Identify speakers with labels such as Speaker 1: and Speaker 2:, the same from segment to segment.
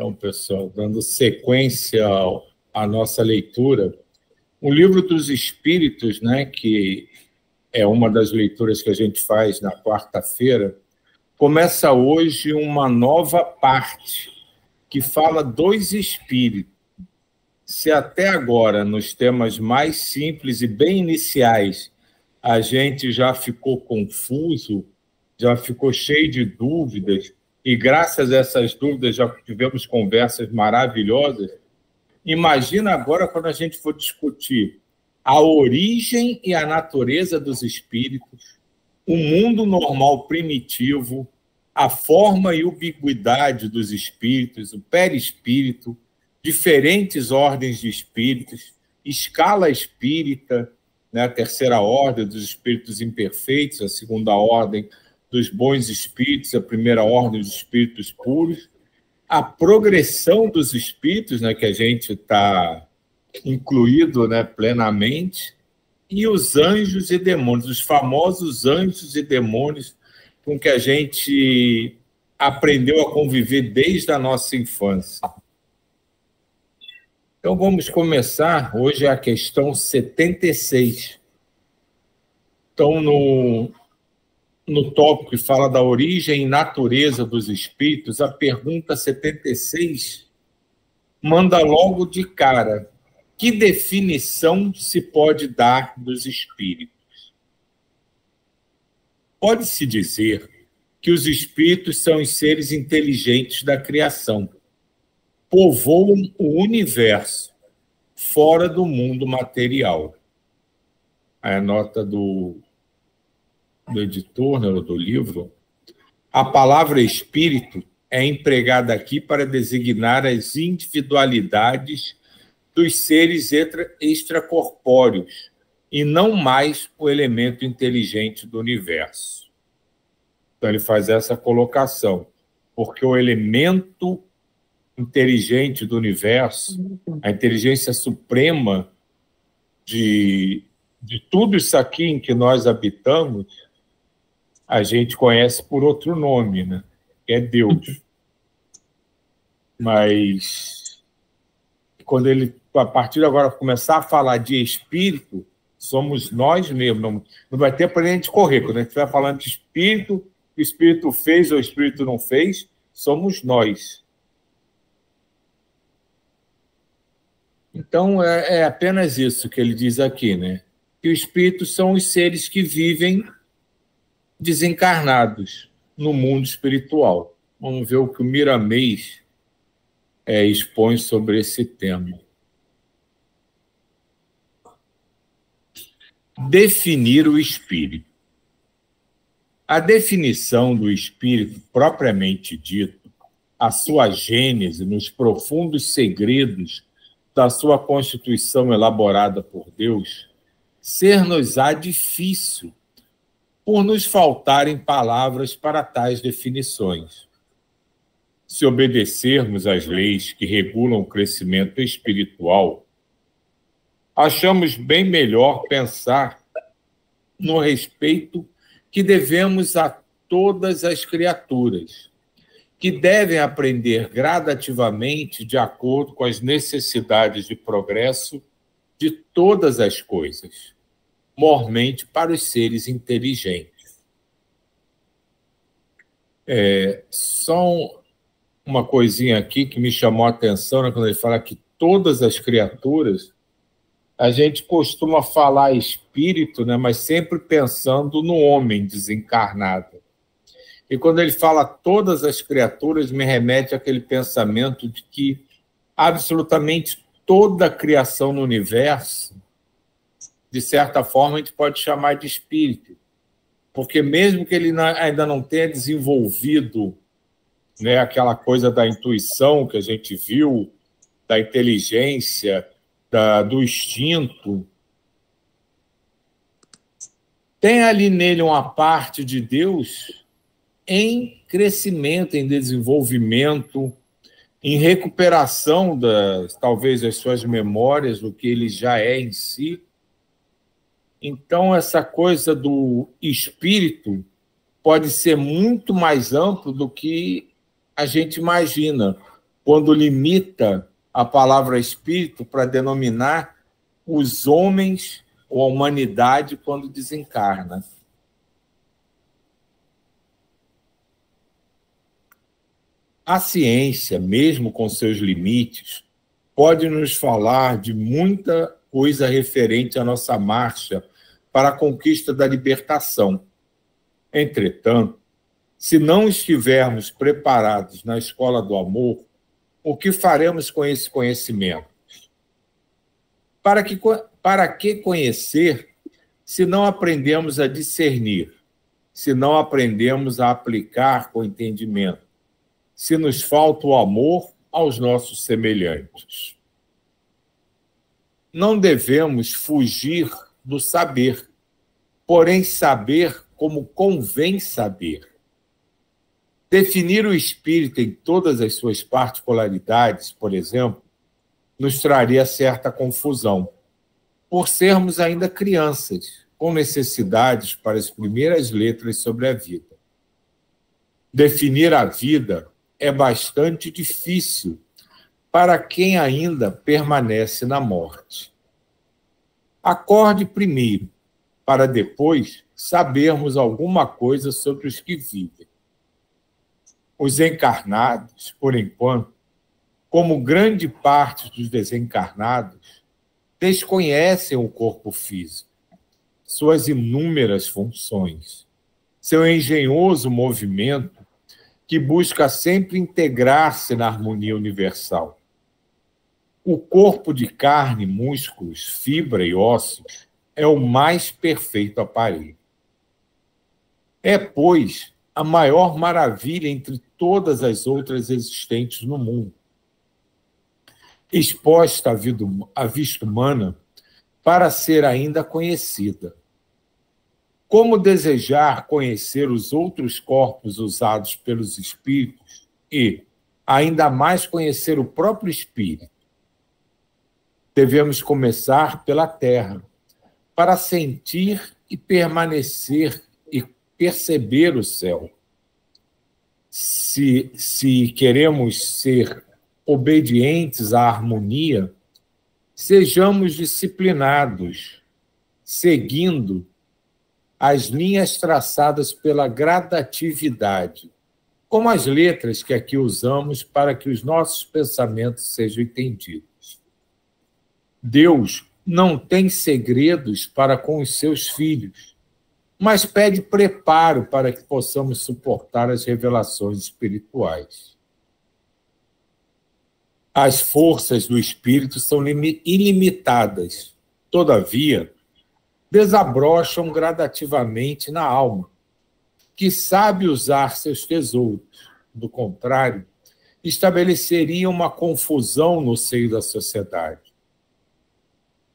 Speaker 1: Então, pessoal, dando sequência à nossa leitura, o Livro dos Espíritos, né, que é uma das leituras que a gente faz na quarta-feira, começa hoje uma nova parte que fala dos espíritos. Se até agora, nos temas mais simples e bem iniciais, a gente já ficou confuso, já ficou cheio de dúvidas, e graças a essas dúvidas já tivemos conversas maravilhosas, imagina agora quando a gente for discutir a origem e a natureza dos espíritos, o mundo normal primitivo, a forma e ubiquidade dos espíritos, o perispírito, diferentes ordens de espíritos, escala espírita, né, a terceira ordem dos espíritos imperfeitos, a segunda ordem dos bons espíritos, a primeira ordem dos espíritos puros, a progressão dos espíritos, né, que a gente está incluído, né, plenamente, e os anjos e demônios, os famosos anjos e demônios com que a gente aprendeu a conviver desde a nossa infância. Então, vamos começar. Hoje é a questão 76. Então, no tópico que fala da origem e natureza dos espíritos, a pergunta 76 manda logo de cara: que definição se pode dar dos espíritos? Pode-se dizer que os espíritos são os seres inteligentes da criação, povoam o universo fora do mundo material. Aí a nota do editor, né, do livro: a palavra espírito é empregada aqui para designar as individualidades dos seres extracorpóreos e não mais o elemento inteligente do universo. Então, ele faz essa colocação, porque o elemento inteligente do universo, a inteligência suprema de tudo isso aqui em que nós habitamos, a gente conhece por outro nome, né? Que é Deus. Mas quando ele, a partir de agora, começar a falar de espírito, somos nós mesmos. Não vai ter para a gente correr. Quando a gente estiver falando de espírito, o espírito fez ou o espírito não fez, somos nós. Então, é apenas isso que ele diz aqui, né? Que os espíritos são os seres que vivem desencarnados no mundo espiritual. Vamos ver o que o Miramês expõe sobre esse tema. Definir o espírito. A definição do espírito propriamente dito, a sua gênese nos profundos segredos da sua constituição elaborada por Deus, ser-nos-á difícil por nos faltarem palavras para tais definições. Se obedecermos às leis que regulam o crescimento espiritual, achamos bem melhor pensar no respeito que devemos a todas as criaturas, que devem aprender gradativamente de acordo com as necessidades de progresso de todas as coisas, mormente para os seres inteligentes. Só uma coisinha aqui que me chamou a atenção, né, quando ele fala que todas as criaturas, a gente costuma falar espírito, né, mas sempre pensando no homem desencarnado. E quando ele fala todas as criaturas, me remete àquele pensamento de que absolutamente toda a criação no universo, de certa forma, a gente pode chamar de espírito. Porque mesmo que ele ainda não tenha desenvolvido, né, aquela coisa da intuição que a gente viu, da inteligência, do instinto, tem ali nele uma parte de Deus em crescimento, em desenvolvimento, em recuperação talvez das suas memórias, do que ele já é em si. Então, essa coisa do espírito pode ser muito mais amplo do que a gente imagina, quando limita a palavra espírito para denominar os homens ou a humanidade quando desencarna. A ciência, mesmo com seus limites, pode nos falar de muita coisa referente à nossa marcha para a conquista da libertação. Entretanto, se não estivermos preparados na escola do amor, o que faremos com esse conhecimento? Para que conhecer se não aprendemos a discernir, se não aprendemos a aplicar com entendimento, se nos falta o amor aos nossos semelhantes? Não devemos fugir do saber, porém saber como convém saber. Definir o espírito em todas as suas particularidades, por exemplo, nos traria certa confusão, por sermos ainda crianças, com necessidades para as primeiras letras sobre a vida. Definir a vida é bastante difícil para quem ainda permanece na morte. Acorde primeiro, para depois sabermos alguma coisa sobre os que vivem. Os encarnados, por enquanto, como grande parte dos desencarnados, desconhecem o corpo físico, suas inúmeras funções, seu engenhoso movimento que busca sempre integrar-se na harmonia universal. O corpo de carne, músculos, fibra e ossos é o mais perfeito aparelho. É, pois, a maior maravilha entre todas as outras existentes no mundo, exposta à vista humana para ser ainda conhecida. Como desejar conhecer os outros corpos usados pelos espíritos e, ainda mais, conhecer o próprio espírito? Devemos começar pela terra, para sentir e permanecer e perceber o céu. Se queremos ser obedientes à harmonia, sejamos disciplinados, seguindo as linhas traçadas pela gradatividade, como as letras que aqui usamos para que os nossos pensamentos sejam entendidos. Deus não tem segredos para com os seus filhos, mas pede preparo para que possamos suportar as revelações espirituais. As forças do espírito são ilimitadas, todavia, desabrocham gradativamente na alma, que sabe usar seus tesouros. Do contrário, estabeleceria uma confusão no seio da sociedade.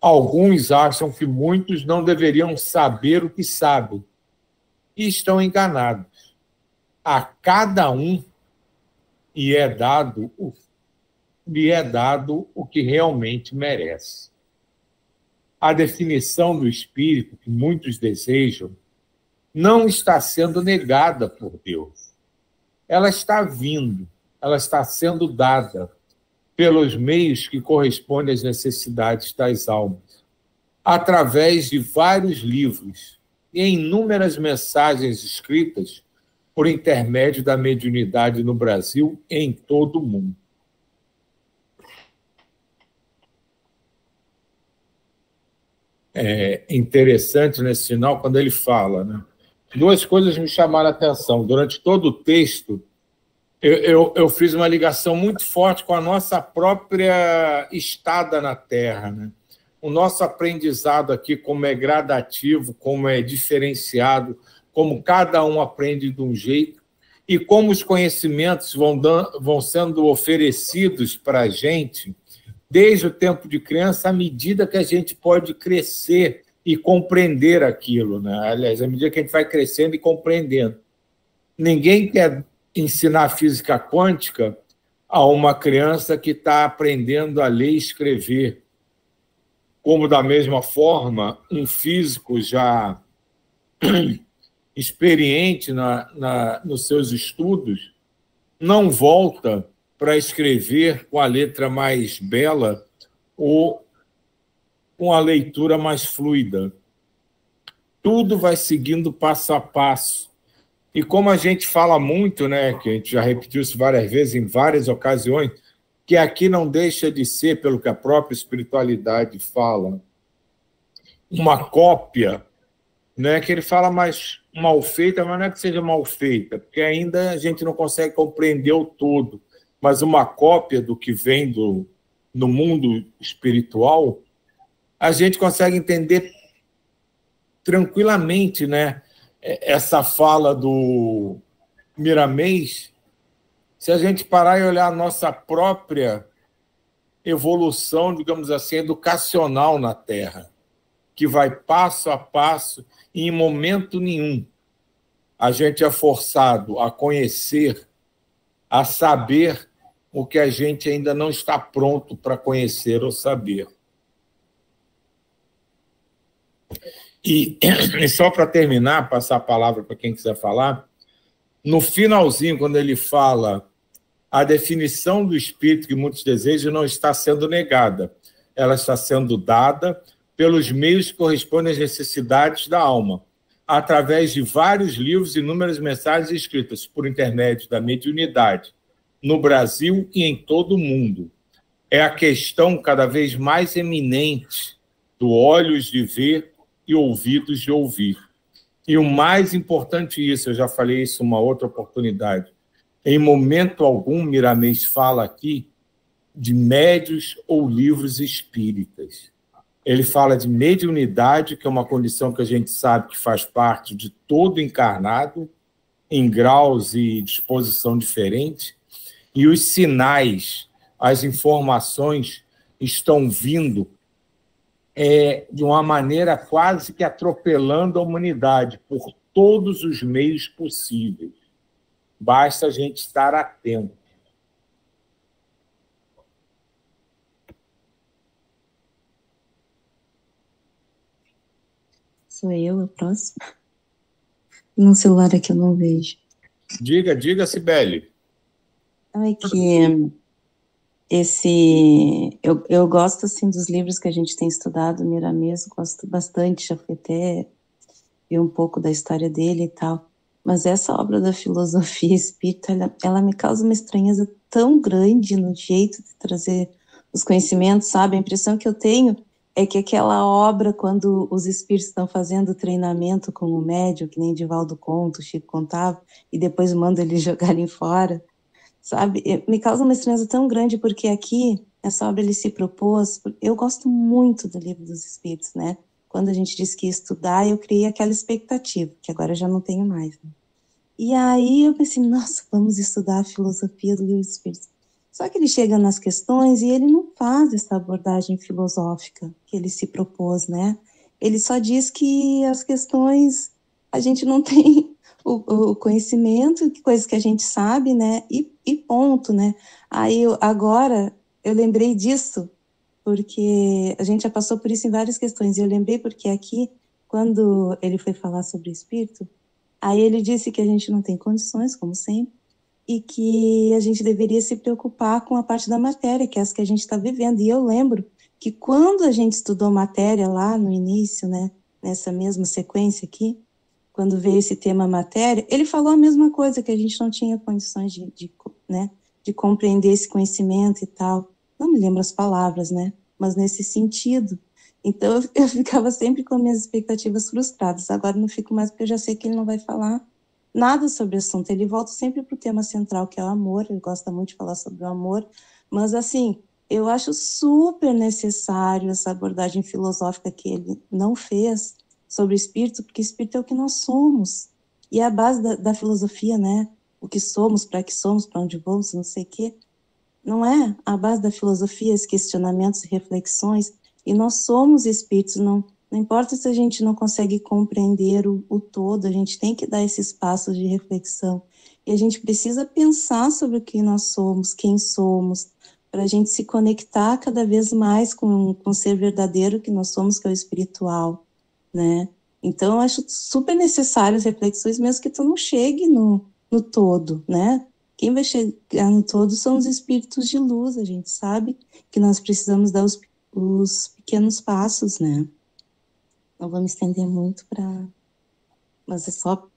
Speaker 1: Alguns acham que muitos não deveriam saber o que sabem e estão enganados. A cada um lhe é dado o que realmente merece. A definição do espírito que muitos desejam não está sendo negada por Deus. Ela está vindo, ela está sendo dada pelos meios que correspondem às necessidades das almas, através de vários livros e inúmeras mensagens escritas por intermédio da mediunidade no Brasil e em todo o mundo. É interessante nesse final, quando ele fala, né? Duas coisas me chamaram a atenção. Durante todo o texto, eu fiz uma ligação muito forte com a nossa própria estada na Terra, né? O nosso aprendizado aqui, como é gradativo, como é diferenciado, como cada um aprende de um jeito, e como os conhecimentos vão sendo oferecidos para a gente, desde o tempo de criança, à medida que a gente pode crescer e compreender aquilo, né? Aliás, à medida que a gente vai crescendo e compreendendo. Ninguém quer ensinar física quântica a uma criança que está aprendendo a ler e escrever. Como, da mesma forma, um físico já experiente nos seus estudos não volta para escrever com a letra mais bela ou com a leitura mais fluida. Tudo vai seguindo passo a passo. E como a gente fala muito, né, que a gente já repetiu isso várias vezes, em várias ocasiões, que aqui não deixa de ser, pelo que a própria espiritualidade fala, uma cópia, né, que ele fala mais mal feita, mas não é que seja mal feita, porque ainda a gente não consegue compreender o todo, mas uma cópia do que vem no mundo espiritual, a gente consegue entender tranquilamente, né, essa fala do Miramês, se a gente parar e olhar a nossa própria evolução, digamos assim, educacional na Terra, que vai passo a passo e em momento nenhum a gente é forçado a conhecer, a saber o que a gente ainda não está pronto para conhecer ou saber. E só para terminar, passar a palavra para quem quiser falar, no finalzinho, quando ele fala a definição do espírito que muitos desejam não está sendo negada, ela está sendo dada pelos meios que correspondem às necessidades da alma, através de vários livros e inúmeras mensagens escritas por intermédio da mediunidade, no Brasil e em todo o mundo. É a questão cada vez mais eminente do olhos de ver e ouvidos de ouvir. E o mais importante isso, eu já falei isso uma outra oportunidade, em momento algum Miramês fala aqui de médios ou livros espíritas. Ele fala de mediunidade, que é uma condição que a gente sabe que faz parte de todo encarnado, em graus e disposição diferentes, e os sinais, as informações estão vindo de uma maneira quase que atropelando a humanidade por todos os meios possíveis. Basta a gente estar atento.
Speaker 2: Sou eu, a próxima? No celular aqui eu não vejo.
Speaker 1: Diga, Cibele.
Speaker 2: É que eu gosto assim dos livros que a gente tem estudado, Miramês, gosto bastante, já fui até ver um pouco da história dele e tal, mas essa obra da filosofia espírita, ela me causa uma estranheza tão grande no jeito de trazer os conhecimentos, sabe? A impressão que eu tenho é que aquela obra, quando os espíritos estão fazendo treinamento como médium, que nem Divaldo conta, o Chico contava, e depois manda eles jogarem fora, sabe? Me causa uma estranheza tão grande, porque aqui, essa obra ele se propôs, eu gosto muito do Livro dos Espíritos, né? Quando a gente disse que ia estudar, eu criei aquela expectativa, que agora eu já não tenho mais, né? E aí eu pensei, nossa, vamos estudar a filosofia do Livro dos Espíritos. Só que ele chega nas questões e ele não faz essa abordagem filosófica que ele se propôs, né? Ele só diz que as questões a gente não tem o conhecimento, coisas que a gente sabe, né? E ponto, né? Aí agora eu lembrei disso, porque a gente já passou por isso em várias questões, e eu lembrei porque aqui, quando ele foi falar sobre o espírito, aí ele disse que a gente não tem condições, como sempre, e que a gente deveria se preocupar com a parte da matéria, que é essa que a gente está vivendo. E eu lembro que quando a gente estudou matéria lá no início, né, nessa mesma sequência aqui, quando veio esse tema matéria, ele falou a mesma coisa, que a gente não tinha condições de compreender esse conhecimento e tal. Não me lembro as palavras, né, mas nesse sentido. Então eu ficava sempre com minhas expectativas frustradas. Agora não fico mais, porque eu já sei que ele não vai falar nada sobre o assunto. Ele volta sempre para o tema central, que é o amor. Ele gosta muito de falar sobre o amor, mas assim, eu acho super necessário essa abordagem filosófica que ele não fez sobre o espírito, porque espírito é o que nós somos, e é a base da filosofia, né? O que somos, para onde vamos, não sei o quê. Não é a base da filosofia, os questionamentos e reflexões, e nós somos espíritos, não importa se a gente não consegue compreender o todo, a gente tem que dar esses passos de reflexão, e a gente precisa pensar sobre o que nós somos, quem somos, para a gente se conectar cada vez mais com o ser verdadeiro que nós somos, que é o espiritual, né? Então, eu acho super necessárias reflexões, mesmo que tu não chegue no todo, né? quem vai chegar no todo são os espíritos de luz. A gente sabe que nós precisamos dar os pequenos passos, né? Não vou me estender muito mas é só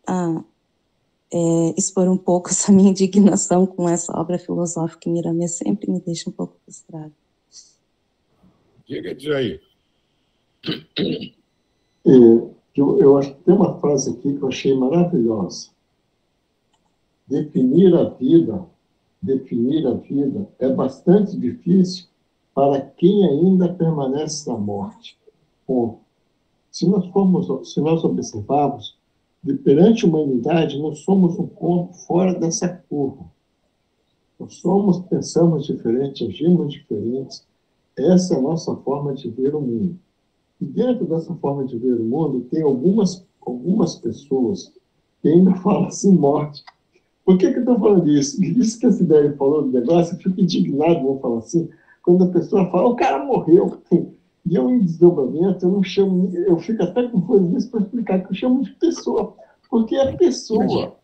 Speaker 2: expor um pouco essa minha indignação com essa obra filosófica em Miramês sempre me deixa um pouco frustrada.
Speaker 1: Diga, Jair.
Speaker 3: Eu acho que tem uma frase aqui que eu achei maravilhosa. Definir a vida é bastante difícil para quem ainda permanece na morte. Bom, se nós observarmos, perante a humanidade, nós somos um ponto fora dessa curva. Nós pensamos diferente, agimos diferentes. Essa é a nossa forma de ver o mundo. E dentro dessa forma de ver o mundo, tem algumas pessoas que ainda falam assim, morte. Por que eu estou falando isso? Isso que a Sibeli falou do negócio, eu fico indignado, vou falar assim, quando a pessoa fala, o cara morreu. E eu, em desdobramento, eu fico até com coisa disso para explicar que eu chamo de pessoa, porque é pessoa.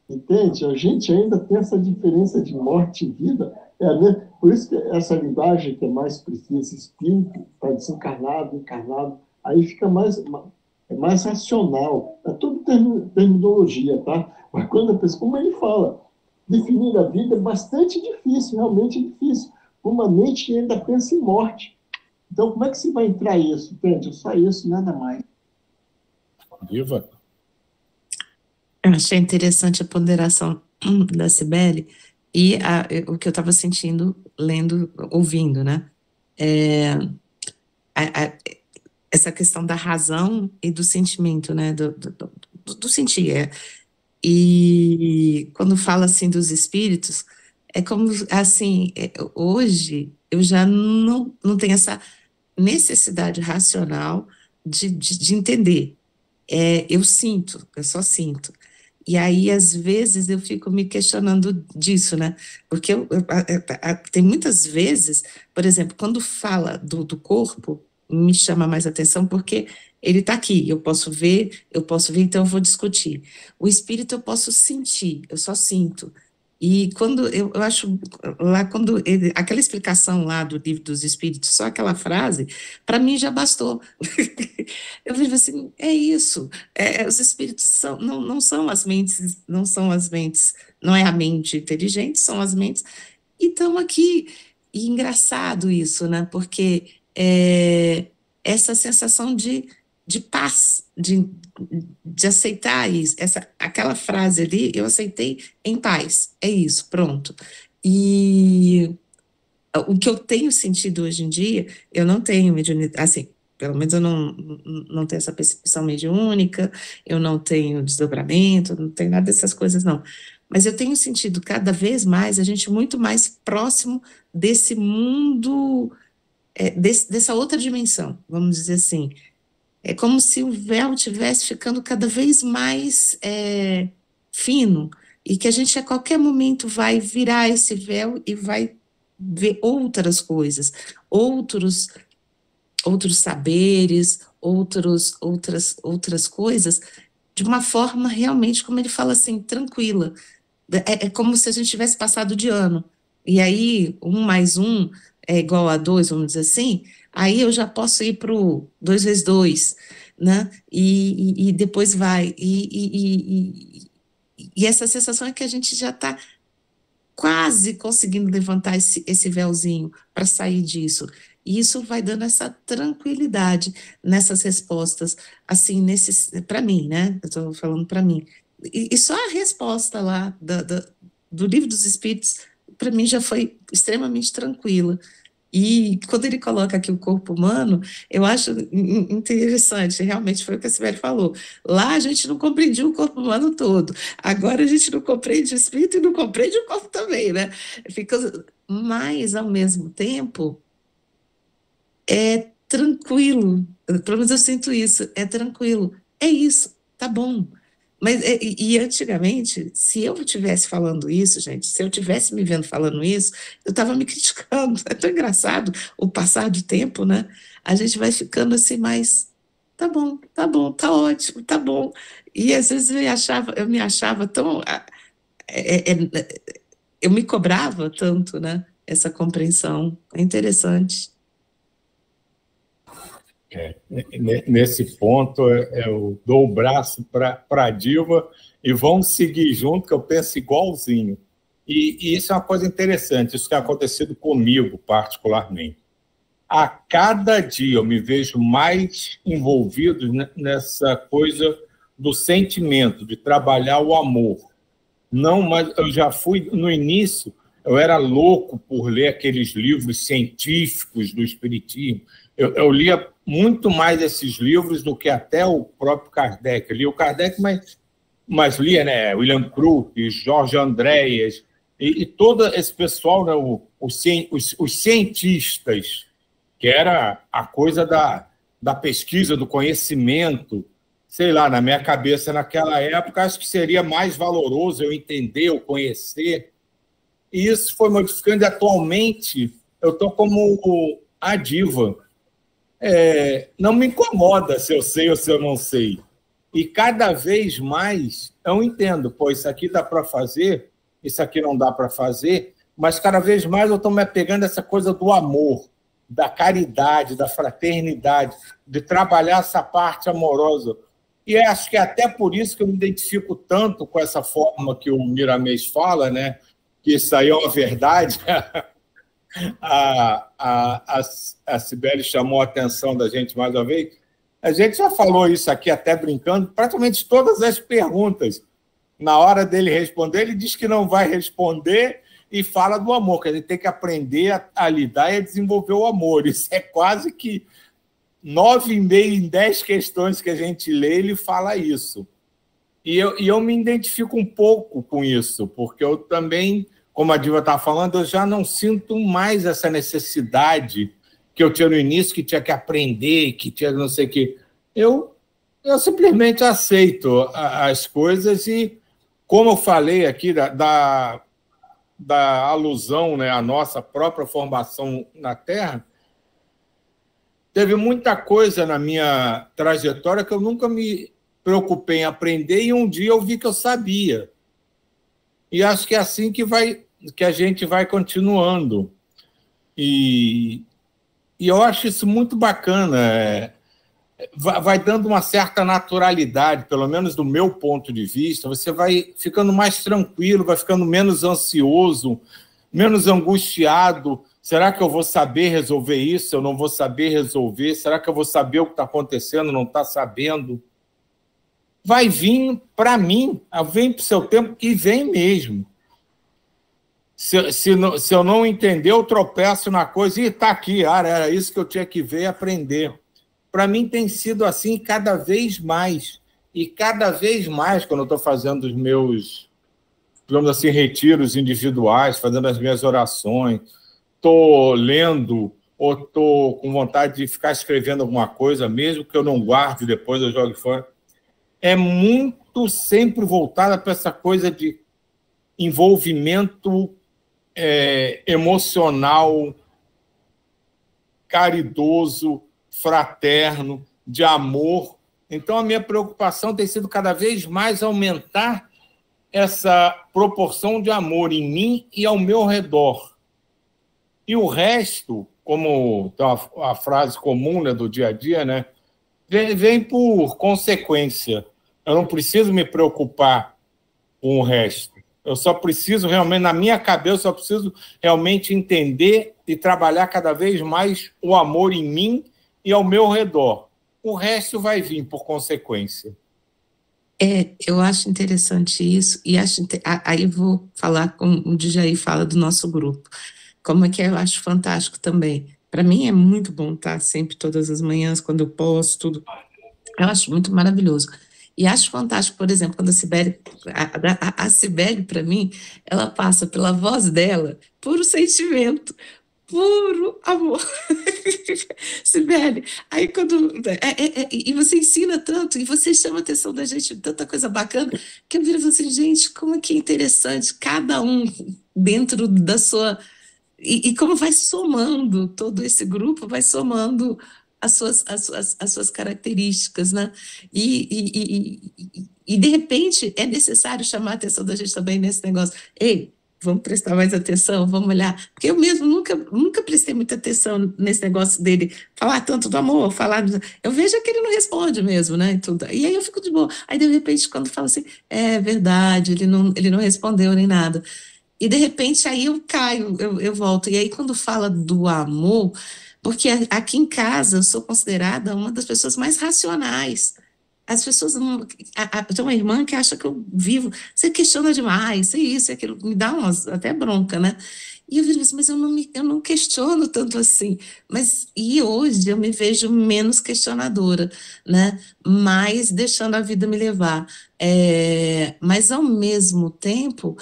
Speaker 3: Entende? A gente ainda tem essa diferença de morte e vida. Por isso que essa linguagem que é mais precisa, espírito, para desencarnado, encarnado, aí fica mais racional. É tudo terminologia, tá? Mas quando a pessoa, como ele fala, definir a vida é bastante difícil, realmente é difícil. Uma mente que ainda pensa em morte. Então, como é que se vai entrar isso? Entende? Só isso, nada mais.
Speaker 1: Viva.
Speaker 4: Eu achei interessante a ponderação da Sibeli e o que eu estava sentindo, lendo, ouvindo, né? Essa questão da razão e do sentimento, né? Do sentir. E quando fala assim dos espíritos, é como assim, hoje eu já não tenho essa necessidade racional de entender. Eu só sinto. E aí, às vezes, eu fico me questionando disso, né? Porque tem muitas vezes, por exemplo, quando fala do corpo, me chama mais atenção porque ele está aqui, eu posso ver, então eu vou discutir. O espírito eu posso sentir, eu só sinto. E quando eu acho lá, aquela explicação lá do Livro dos Espíritos, só aquela frase, para mim já bastou. Eu vejo assim, é isso. Os espíritos não são as mentes, não é a mente inteligente, são as mentes, e estão aqui. E engraçado isso, né? Porque essa sensação de paz, de aceitar isso, aquela frase ali, eu aceitei em paz, é isso, pronto. E o que eu tenho sentido hoje em dia, eu não tenho mediunidade, assim, pelo menos eu não tenho essa percepção mediúnica, eu não tenho desdobramento, não tenho nada dessas coisas, não. Mas eu tenho sentido cada vez mais a gente muito mais próximo desse mundo, dessa outra dimensão, vamos dizer assim. É como se o véu estivesse ficando cada vez mais fino, e que a gente a qualquer momento vai virar esse véu e vai ver outras coisas, outros saberes, outras coisas, de uma forma realmente, como ele fala assim, tranquila. É como se a gente tivesse passado de ano. E aí, 1 mais 1 é igual a 2, vamos dizer assim, aí eu já posso ir para o 2 vezes 2, né? E depois vai. E essa sensação é que a gente já está quase conseguindo levantar esse véuzinho para sair disso. E isso vai dando essa tranquilidade nessas respostas, assim, para mim, né? Eu estou falando para mim. E só a resposta lá do Livro dos Espíritos, para mim, já foi extremamente tranquila. E quando ele coloca aqui o corpo humano, eu acho interessante, realmente foi o que a Sibeli falou. Lá a gente não compreendia o corpo humano todo, agora a gente não compreende o espírito e não compreende o corpo também, né? Mas, ao mesmo tempo, é tranquilo, pelo menos eu sinto isso, é tranquilo, é isso, tá bom. Mas, e antigamente, se eu estivesse falando isso, gente, se eu estivesse me vendo falando isso, eu estava me criticando. É tão engraçado o passar do tempo, né? A gente vai ficando assim, mais, tá bom, tá ótimo, tá bom. E às vezes eu me achava tão eu me cobrava tanto, né? Essa compreensão. É interessante.
Speaker 1: Nesse ponto, eu dou o braço para a Diva e vamos seguir junto, que eu penso igualzinho. E isso é uma coisa interessante, isso tem acontecido comigo, particularmente. A cada dia eu me vejo mais envolvido nessa coisa do sentimento, de trabalhar o amor. Não, mas eu já fui, no início, eu era louco por ler aqueles livros científicos do Espiritismo. Eu lia muito mais esses livros do que até o próprio Kardec. Eu lia o Kardec, mas lia, né, William Krupp, Jorge Andréas, e todo esse pessoal, né, os cientistas, que era a coisa da pesquisa, do conhecimento. Sei lá, na minha cabeça, naquela época, acho que seria mais valoroso eu entender, eu conhecer. E isso foi modificando. E atualmente, eu estou como a Diva. Não me incomoda se eu sei ou se eu não sei. E cada vez mais eu entendo, pô, isso aqui dá para fazer, isso aqui não dá para fazer, mas cada vez mais eu estou me apegando a essa coisa do amor, da caridade, da fraternidade, de trabalhar essa parte amorosa. E acho que é até por isso que eu me identifico tanto com essa forma que o Miramês fala, né? Que isso aí é uma verdade. A Cibele chamou a atenção da gente mais uma vez. A gente já falou isso aqui, até brincando, praticamente todas as perguntas. Na hora dele responder, ele diz que não vai responder e fala do amor, que a gente tem que aprender a lidar e a desenvolver o amor. Isso é quase que 9,5 em 10 questões que a gente lê, ele fala isso. E eu me identifico um pouco com isso, porque eu também, como a Diva está falando, eu já não sinto mais essa necessidade que eu tinha no início, que tinha que aprender, que tinha não sei o quê. Eu simplesmente aceito as coisas e, como eu falei aqui, da alusão, né, à nossa própria formação na Terra, teve muita coisa na minha trajetória que eu nunca me preocupei em aprender e um dia eu vi que eu sabia. E acho que é assim que a gente vai continuando. E eu acho isso muito bacana. Vai dando uma certa naturalidade, pelo menos do meu ponto de vista. Você vai ficando mais tranquilo, vai ficando menos ansioso, menos angustiado. Será que eu vou saber resolver isso? Eu não vou saber resolver? Será que eu vou saber o que está acontecendo? Não está sabendo? Vai vir para mim, vem para o seu tempo e vem mesmo. Se eu não entender, eu tropeço na coisa e está aqui, era isso que eu tinha que ver e aprender. Para mim tem sido assim cada vez mais. E cada vez mais, quando eu estou fazendo os meus, digamos assim, retiros individuais, fazendo as minhas orações, estou lendo ou estou com vontade de ficar escrevendo alguma coisa, mesmo que eu não guarde, depois eu jogue fora, é muito sempre voltada para essa coisa de envolvimento emocional, caridoso, fraterno, de amor. Então, a minha preocupação tem sido cada vez mais aumentar essa proporção de amor em mim e ao meu redor. E o resto, como a frase comum, né, do dia a dia, né, vem por consequência. Eu não preciso me preocupar com o resto. Eu só preciso realmente, na minha cabeça, eu só preciso realmente entender e trabalhar cada vez mais o amor em mim e ao meu redor. O resto vai vir por consequência.
Speaker 4: Eu acho interessante isso, e aí vou falar como o Djaí fala do nosso grupo. Como é que eu acho fantástico também. Para mim é muito bom estar sempre, todas as manhãs, quando eu posto, tudo. Eu acho muito maravilhoso. E acho fantástico, por exemplo, quando a Cibele, para mim, ela passa pela voz dela puro sentimento, puro amor. Cibele, aí quando... e você ensina tanto, e você chama a atenção da gente, tanta coisa bacana, que eu viro e falo assim, gente, como é que é interessante, cada um dentro da sua... E como vai somando, todo esse grupo vai somando as suas características, né? E, de repente, é necessário chamar a atenção da gente também nesse negócio. Ei, vamos prestar mais atenção, vamos olhar. Porque eu mesmo nunca prestei muita atenção nesse negócio dele, falar tanto do amor, eu vejo que ele não responde mesmo, né? E aí eu fico de boa. Aí, de repente, quando fala assim, é verdade, ele não respondeu nem nada. E, de repente, aí eu caio, eu volto. E aí, quando fala do amor, porque aqui em casa eu sou considerada uma das pessoas mais racionais. As pessoas não. Eu tenho uma irmã que acha que eu vivo. Você questiona demais, isso, aquilo, me dá até bronca, né? E eu viro assim, mas eu não questiono tanto assim. E hoje eu me vejo menos questionadora, né? Mais deixando a vida me levar. Mas, ao mesmo tempo,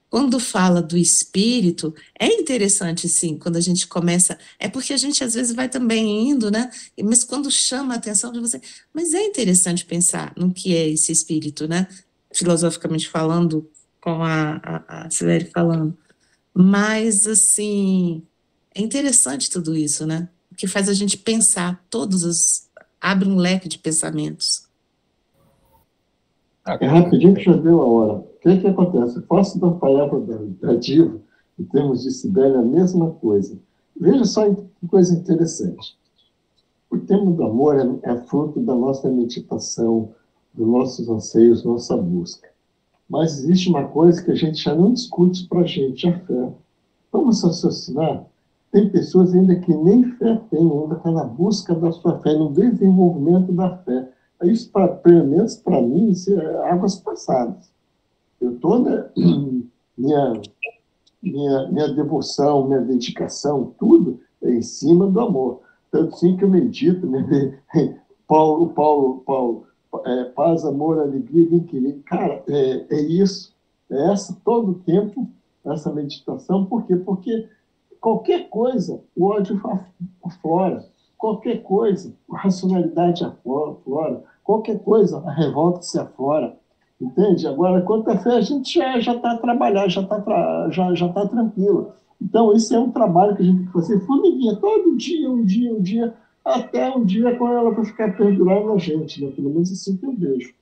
Speaker 4: quando fala do espírito, é interessante, sim, quando a gente começa. É porque a gente, às vezes, vai também indo, né? Mas quando chama a atenção de você. Mas é interessante pensar no que é esse espírito, né? Filosoficamente falando, com a Silene falando. Mas, assim, é interessante tudo isso, né? Que faz a gente pensar, abre um leque de pensamentos.
Speaker 3: É rapidinho que já deu a hora. O que acontece? Eu faço da palavra da Diva, em termos de Sibélia, a mesma coisa. Veja só que coisa interessante. O tema do amor é fruto da nossa meditação, dos nossos anseios, nossa busca. Mas existe uma coisa que a gente já não discute para a gente, a fé. Vamos raciocinar? Tem pessoas ainda que nem fé têm, ainda está na busca da sua fé, no desenvolvimento da fé. Isso, pelo menos para mim, isso é águas passadas. Eu estou, né, minha devoção, minha dedicação, tudo é em cima do amor. Tanto sim que eu medito, né? Paulo, paz, amor, alegria, bem querer. Cara, é isso. É essa, todo o tempo, essa meditação. Por quê? Porque qualquer coisa, o ódio aflora. Qualquer coisa, a racionalidade aflora. Qualquer coisa, a revolta se aflora. Entende? Agora, quanto à fé, a gente já está trabalhando, já está tranquilo. Então, isso é um trabalho que a gente tem que fazer formiguinha, todo dia, um dia, até um dia, quando ela vai ficar perdurando na gente, né? Pelo menos assim que eu vejo.